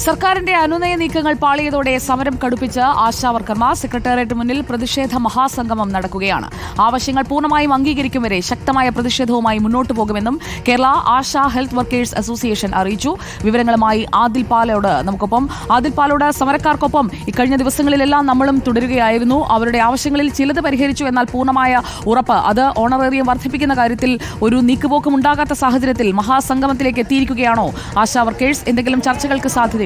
സർക്കാരിന്റെ അനുനയ നീക്കങ്ങൾ പാളിയതോടെ സമരം കടുപ്പിച്ച് ആശാവർക്കർമാർ സെക്രട്ടേറിയറ്റ് മുന്നിൽ പ്രതിഷേധ മഹാസംഗമം നടക്കുകയാണ്. ആവശ്യങ്ങൾ പൂർണ്ണമായും അംഗീകരിക്കും വരെ ശക്തമായ പ്രതിഷേധവുമായി മുന്നോട്ടു പോകുമെന്നും Kerala ASHA health workers association അറിയിച്ചു. വിവരങ്ങളുമായി ആദിൽ പാലോട് നമുക്കൊപ്പം. ആദിൽ പാലോട്, സമരക്കാർക്കൊപ്പം ഇക്കഴിഞ്ഞ ദിവസങ്ങളിലെല്ലാം നമ്മളും തുടരുകയായിരുന്നു. അവരുടെ ആവശ്യങ്ങളിൽ ചിലത് പരിഹരിച്ചു, എന്നാൽ പൂർണ്ണമായ ഉറപ്പ് അത് ഓണറേറിയം വർദ്ധിപ്പിക്കുന്ന കാര്യത്തിൽ ഒരു നീക്കുപോക്കും ഉണ്ടാകാത്ത സാഹചര്യത്തിൽ മഹാസംഗമത്തിലേക്ക് എത്തിയിരിക്കുകയാണോ ആശാ വർക്കേഴ്സ്? എന്തെങ്കിലും ചർച്ചകൾക്ക് സാധ്യതയുണ്ടോ?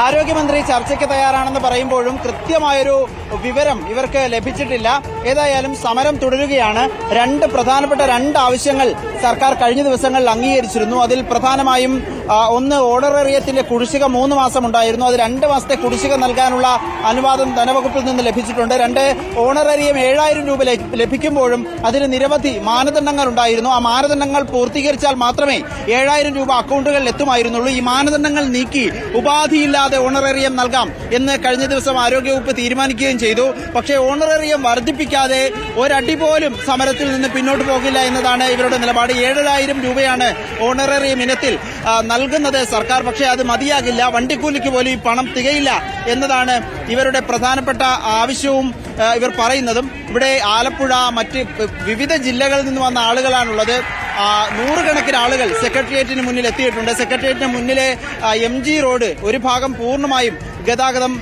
ആരോഗ്യമന്ത്രി ചർച്ചയ്ക്ക് തയ്യാറാണെന്ന് പറയുമ്പോഴും കൃത്യമായൊരു വിവരം ഇവർക്ക് ലഭിച്ചിട്ടില്ല. ഏതായാലും സമരം തുടരുകയാണ്. പ്രധാനപ്പെട്ട ആവശ്യങ്ങൾ സർക്കാർ കഴിഞ്ഞ ദിവസങ്ങളിൽ അംഗീകരിച്ചിരുന്നു. അതിൽ പ്രധാനമായും ഒന്ന്, ഓണറേറിയത്തിന്റെ കുടിശ്ശിക 3 മാസം ഉണ്ടായിരുന്നു. അത് 2 മാസത്തെ കുടിശ്ശിക നൽകാനുള്ള അനുവാദം ധനവകുപ്പിൽ നിന്ന് ലഭിച്ചിട്ടുണ്ട്. 2, ഓണറേറിയം 7000 രൂപ ലഭിക്കുമ്പോഴും അതിന് നിരവധി മാനദണ്ഡങ്ങൾ ഉണ്ടായിരുന്നു. ആ മാനദണ്ഡങ്ങൾ പൂർത്തീകരിച്ചാൽ മാത്രമേ 7000 രൂപ അക്കൗണ്ടുകളിൽ എത്തുമായിരുന്നുള്ളൂ. ഈ മാനദണ്ഡങ്ങൾ നീക്കി ഉപാധിയില്ലാതെ ഓണറേറിയം നൽകാം എന്ന് കഴിഞ്ഞ ദിവസം ആരോഗ്യവകുപ്പ് തീരുമാനിക്കുകയും ചെയ്തു. പക്ഷേ ഓണറേറിയം വർദ്ധിപ്പിക്കാതെ ഒരടി പോലും സമരത്തിൽ നിന്ന് പിന്നോട്ട് പോകില്ല എന്നതാണ് ഇവരുടെ നിലപാട്. 7000 രൂപയാണ് ഓണറേറിയം ഇനത്തിൽ നൽകുന്നത് സർക്കാർ. പക്ഷേ അത് മതിയാകില്ല, വണ്ടിക്കൂലിക്ക് പോലും ഈ പണം തികയില്ല എന്നതാണ് ഇവരുടെ പ്രധാനപ്പെട്ട ആവശ്യവും ഇവർ പറയുന്നതും. ഇവിടെ ആലപ്പുഴ, മറ്റ് വിവിധ ജില്ലകളിൽ നിന്ന് വന്ന ആളുകളാണുള്ളത്. 100 കണക്കിന് ആളുകൾ സെക്രട്ടേറിയറ്റിന് മുന്നിൽ എത്തിയിട്ടുണ്ട്. സെക്രട്ടേറിയറ്റിന് മുന്നിലെ MG റോഡ് ഒരു ഭാഗം പൂർണ്ണമായും ഗതാഗതം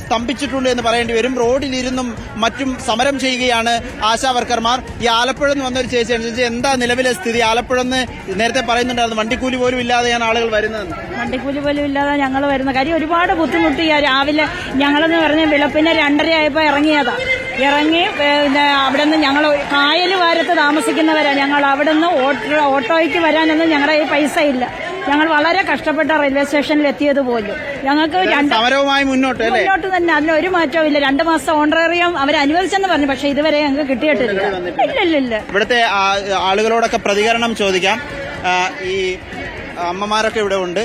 സ്തംഭിച്ചിട്ടുണ്ട് എന്ന് പറയേണ്ടി വരും. റോഡിലിരുന്നും മറ്റും സമരം ചെയ്യുകയാണ് ആശാ വർക്കർമാർ. ഈ ആലപ്പുഴ നിന്ന് വന്നൊരു ചേച്ചി, എന്താ നിലവിലെ സ്ഥിതി? ആലപ്പുഴ നിന്ന് നേരത്തെ പറയുന്നുണ്ടായിരുന്നു വണ്ടിക്കൂലി പോലും ഇല്ലാതെയാണ് ആളുകൾ വരുന്നത്. വണ്ടിക്കൂലി പോലും ഇല്ലാതെ ഞങ്ങൾ വരുന്ന കാര്യം ഒരുപാട് ബുദ്ധിമുട്ടി. രാവിലെ ഞങ്ങളെന്ന് പറഞ്ഞ വെളുപ്പിനെ 2:30 ആയപ്പോൾ ഇറങ്ങി അവിടെ നിന്ന് ഞങ്ങൾ കായലുവാരത്ത് താമസിക്കുന്നവരാ. ഞങ്ങൾ അവിടെ നിന്ന് ഓട്ടോയ്ക്ക് വരാനൊന്നും ഞങ്ങളുടെ ഈ പൈസ ഇല്ല. ഞങ്ങൾ വളരെ കഷ്ടപ്പെട്ട റെയിൽവേ സ്റ്റേഷനിൽ എത്തിയത് പോലും. ഞങ്ങൾക്ക് സമരവുമായി മുന്നോട്ട് തന്നെ അതിന് ഒരു മാറ്റവും ഇല്ല. 2 മാസം ഓണറേറിയം അവർ അനുവദിച്ചെന്ന് പറഞ്ഞു, പക്ഷെ ഇതുവരെ ഞങ്ങൾക്ക് കിട്ടിയിട്ടില്ല. ഇല്ല. ഇവിടുത്തെ ആളുകളോടൊക്കെ പ്രതികരണം ചോദിക്കാം. ഈ അമ്മമാരൊക്കെ ഇവിടെ ഉണ്ട്.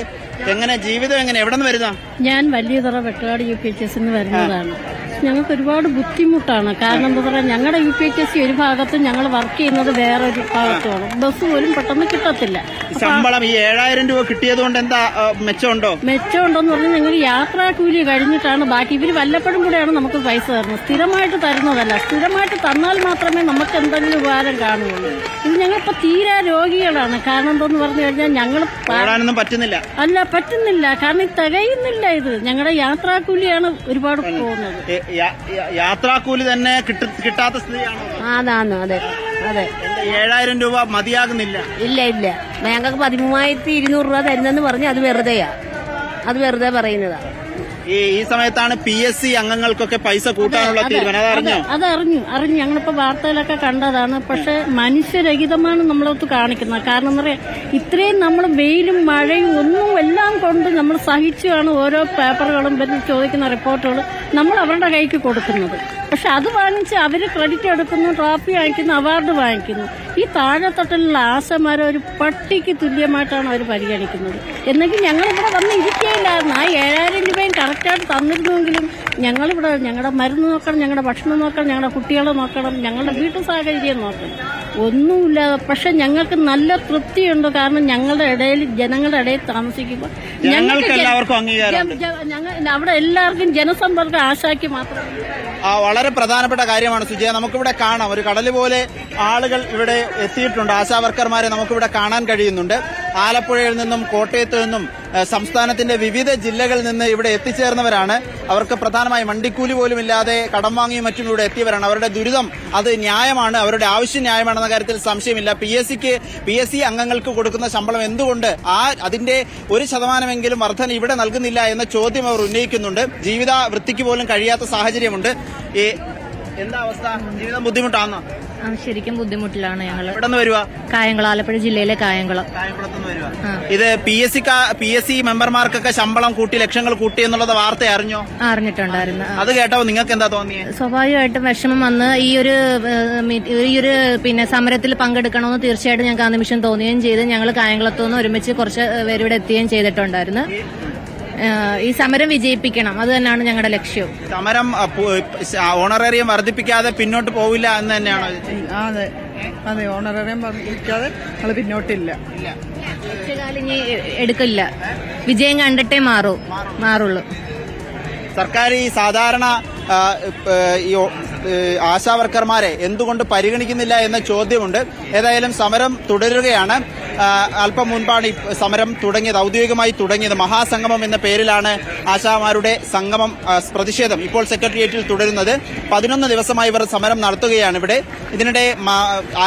എങ്ങനെ ജീവിതം, എവിടെ നിന്ന് വരുന്ന? ഞാൻ വലിയതറ വെട്ടുകാട് UPHS വരുന്നതാണ്. ഞങ്ങൾക്ക് ഒരുപാട് ബുദ്ധിമുട്ടാണ്. കാരണം എന്താ പറയുക, ഞങ്ങളുടെ UPHS ഒരു ഭാഗത്തും ഞങ്ങൾ വർക്ക് ചെയ്യുന്നത് വേറൊരു ഭാഗത്തുമാണ്. ബസ് പോലും പെട്ടെന്ന് കിട്ടത്തില്ല. ശമ്പളം ഈ 7000 രൂപ കിട്ടിയതുകൊണ്ട് എന്താ മെച്ചമുണ്ടോന്ന് പറഞ്ഞാൽ ഞങ്ങൾ യാത്രാ കൂലി കഴിഞ്ഞിട്ടാണ് ബാക്കി. ഇവർ വല്ലപ്പോഴും കൂടെയാണ് നമുക്ക് പൈസ തരുന്നത്, സ്ഥിരമായിട്ട് തരുന്നതല്ല. സ്ഥിരമായിട്ട് തന്നാൽ മാത്രമേ നമുക്ക് എന്തെങ്കിലും ഉപകാരം കാണുകയുള്ളൂ. ഇത് ഞങ്ങളിപ്പോ തീരെ രോഗികളാണ്. കാരണം എന്താന്ന് പറഞ്ഞു കഴിഞ്ഞാൽ ഞങ്ങൾ പറ്റുന്നില്ല. കാരണം ഇത് തികയുന്നില്ല. ഇത് ഞങ്ങളുടെ യാത്രാക്കൂലിയാണ് ഒരുപാട് പോകുന്നത്. യാത്രാക്കൂലി തന്നെ കിട്ടാത്ത സ്ഥിതിയാണോ? അതെ. 7000 രൂപ മതിയാകുന്നില്ല. ഇല്ല. ഞങ്ങൾക്ക് 13,200 രൂപ തരുന്നെന്ന് പറഞ്ഞ് അത് വെറുതെ പറയുന്നതാ. ഈ സമയത്താണ് PSC അംഗങ്ങൾക്കൊക്കെ പൈസ കൂട്ടാനുള്ള തീരുമാനം. അതറിഞ്ഞു ഞങ്ങളിപ്പോ വാർത്തയിലൊക്കെ കണ്ടതാണ്. പക്ഷെ മനുഷ്യരഹിതമാണ് നമ്മളൊത്ത് കാണിക്കുന്നത്. കാരണം എന്താ പറയാ, ഇത്രയും നമ്മൾ വെയിലും മഴയും ഒന്നും എല്ലാം കൊണ്ട് നമ്മൾ സഹിച്ചാണ് ഓരോ പേപ്പറുകളും ചോദിക്കുന്ന റിപ്പോർട്ടുകൾ നമ്മൾ അവരുടെ കൈക്ക് കൊടുക്കുന്നത്. പക്ഷെ അത് വാങ്ങിച്ച് അവർ ക്രെഡിറ്റ് എടുക്കുന്നു, ട്രോഫി വാങ്ങിക്കുന്നു, അവാർഡ് വാങ്ങിക്കുന്നു. ഈ താഴെത്തട്ടിലുള്ള ആശമാരെ ഒരു പട്ടിക്ക് തുല്യമായിട്ടാണ് അവർ പരിഗണിക്കുന്നത്. എന്നെങ്കിൽ ഞങ്ങളിവിടെ വന്ന് ഇരിക്കുകയില്ലായിരുന്നു. ആ 7000 രൂപയും കറക്റ്റായിട്ട് തന്നിരുന്നെങ്കിലും ഞങ്ങളിവിടെ ഞങ്ങളുടെ മരുന്ന് നോക്കണം, ഞങ്ങളുടെ ഭക്ഷണം നോക്കണം, ഞങ്ങളുടെ കുട്ടികളെ നോക്കണം, ഞങ്ങളുടെ വീട്ടു സാഹചര്യം നോക്കണം. ഒന്നുമില്ലാതെ പക്ഷെ ഞങ്ങൾക്ക് നല്ല തൃപ്തിയുണ്ട്. കാരണം ജനങ്ങളുടെ ഇടയിൽ താമസിക്കുമ്പോൾ അവിടെ എല്ലാവർക്കും ജനസമ്പർക്കം ആശാക്കി മാത്രമേ. വളരെ പ്രധാനപ്പെട്ട കാര്യമാണ് സുജയ. നമുക്കിവിടെ കാണാം, ഒരു കടല് പോലെ ആളുകൾ ഇവിടെ എത്തിയിട്ടുണ്ട്. ആശാ വർക്കർമാരെ നമുക്കിവിടെ കാണാൻ കഴിയുന്നുണ്ട്. ആലപ്പുഴയിൽ നിന്നും കോട്ടയത്ത് നിന്നും സംസ്ഥാനത്തിന്റെ വിവിധ ജില്ലകളിൽ നിന്ന് ഇവിടെ എത്തിച്ചേർന്നവരാണ്. അവർക്ക് പ്രധാനമായും വണ്ടിക്കൂലി പോലും ഇല്ലാതെ കടം വാങ്ങിയും മറ്റും ഇവിടെ എത്തിയവരാണ്. അവരുടെ ദുരിതം അത് ന്യായമാണ്, അവരുടെ ആവശ്യം ന്യായമാണെന്ന കാര്യത്തിൽ സംശയമില്ല. PSC അംഗങ്ങൾക്ക് കൊടുക്കുന്ന ശമ്പളം എന്തുകൊണ്ട് അതിന്റെ 1% വർധന ഇവിടെ നൽകുന്നില്ല എന്ന ചോദ്യം അവർ ഉന്നയിക്കുന്നുണ്ട്. ജീവിത വൃത്തിക്ക് പോലും കഴിയാത്ത സാഹചര്യമുണ്ട്. എന്താ അവസ്ഥ? ജീവിതം ബുദ്ധിമുട്ടാണോ? ശരിക്കും ബുദ്ധിമുട്ടിലാണ് ഞങ്ങൾ. എവിടെ നിന്ന് വരുക? കായംകുളം, ആലപ്പുഴ ജില്ലയിലെ കായംകുളത്തുനിന്ന് വരുക. ഇത് PSC മെമ്പർമാർക്കൊക്കെ ശമ്പളം കൂട്ടി, ലക്ഷങ്ങൾ കൂട്ടി എന്നുള്ള വാർത്ത അറിഞ്ഞോ? അറിഞ്ഞിട്ടുണ്ടായിരുന്നു. അത് കേട്ടോ നിങ്ങൾക്ക് എന്താ തോന്നിയത്? സ്വാഭാവികമായിട്ടും വിഷമം വന്ന് ഈ ഒരു സമരത്തിൽ പങ്കെടുക്കണമെന്ന് തീർച്ചയായിട്ടും ഞങ്ങൾക്ക് ആ നിമിഷം തോന്നുകയും ചെയ്ത് ഞങ്ങൾ കായംകുളത്തുനിന്ന് ഒരുമിച്ച് കുറച്ച് പേരിവിടെ എത്തുകയും ചെയ്തിട്ടുണ്ടായിരുന്നു. ഈ സമരം വിജയിപ്പിക്കണം, അത് തന്നെയാണ് ഞങ്ങളുടെ ലക്ഷ്യം. സമരം ഓണറേറിയം വർദ്ധിപ്പിക്കാതെ പിന്നോട്ട് പോവില്ല എന്ന് തന്നെയാണോ? അതെ, അതെ, ഓണറേറിയം വർദ്ധിപ്പിക്കാതെ ഞങ്ങൾ പിന്നോട്ടില്ല. ഒറ്റകാലം ഇനി എടുക്കില്ല. വിജയം കണ്ടിട്ടേ മാറുള്ളൂ. സർക്കാർ ഈ സാധാരണ ഈ ആശാവർക്കർമാരെ എന്തുകൊണ്ട് പരിഗണിക്കുന്നില്ല എന്ന ചോദ്യമുണ്ട്. ഏതായാലും സമരം തുടരുകയാണ്. അല്പം മുൻപാണ് ഈ സമരം തുടങ്ങിയത്, ഔദ്യോഗികമായി തുടങ്ങിയത്. മഹാസംഗമം എന്ന പേരിലാണ് ആശാമാരുടെ സംഗമം, പ്രതിഷേധം ഇപ്പോൾ സെക്രട്ടേറിയറ്റിൽ തുടരുന്നത്. 11 ദിവസമായി ഇവർ സമരം നടത്തുകയാണ് ഇവിടെ. ഇതിനിടെ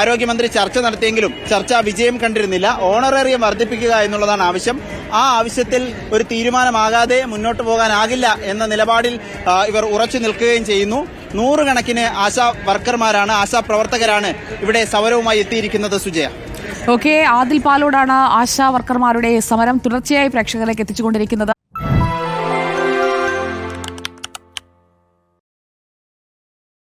ആരോഗ്യമന്ത്രി ചർച്ച നടത്തിയെങ്കിലും ചർച്ച വിജയം കണ്ടിരുന്നില്ല. ഓണറേറിയം വർദ്ധിപ്പിക്കുക എന്നുള്ളതാണ് ആവശ്യം. ആ ആവശ്യത്തിൽ ഒരു തീരുമാനമാകാതെ മുന്നോട്ട് പോകാനാകില്ല എന്ന നിലപാടിൽ ഇവർ ഉറച്ചു നിൽക്കുകയും ചെയ്യുന്നു. 100 കണക്കിന് ആശാ വർക്കർമാരാണ്, ആശാ പ്രവർത്തകരാണ് ഇവിടെ സമരവുമായി എത്തിയിരിക്കുന്നത്. സുജയ. ഓക്കെ, ആദിൽ പാലോടാണ് ആശാ വർക്കർമാരുടെ സമരം തുടർച്ചയായി പ്രേക്ഷകരിലേക്ക് എത്തിച്ചുകൊണ്ടിരിക്കുന്നത്.